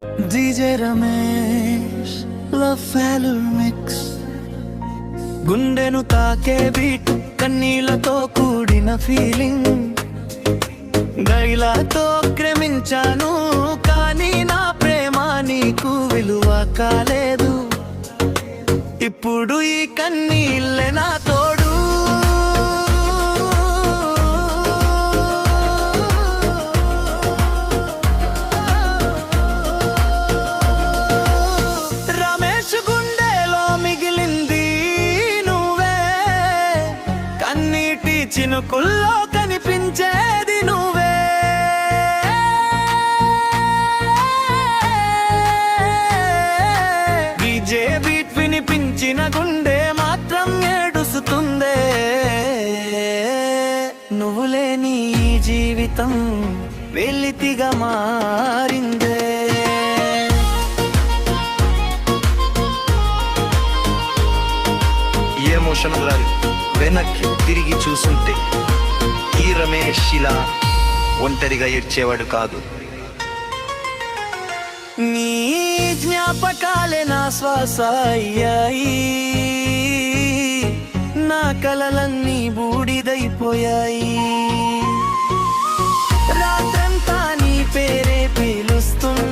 DJ Ramesh love failure mix గుండెను తాకే beat కన్నీళ్లతో కూడిన ఫీలింగ్ గైలాతో క్రమించాను కానీ నా ప్రేమ నీకు విలువ కాలేదు ఇప్పుడు ఈ కన్నీళ్ళే నా తోడు రమేష్ గుండెలో మిగిలింది నువ్వే కన్నీటి చినుకుల్లో కనిపించేది నువ్వే డీజే బీట్ వినిపించిన గుండె మాత్రం ఏడుస్తుందే నువ్వు లేని ఈ జీవితం వెలితిగా మారిందే ఎమోషన్ వెనక్కి తిరిగి చూస్తుంటే ఈ రమేష్ ఇలా ఒంటరిగా ఏడ్చేవాడు కాదు. నీ జ్ఞాపకాలే నా శ్వాస అయ్యాయి నా కలలన్నీ బూడిదైపోయాయి రాత్రంతా నీ పేరే పీలుస్తున్నా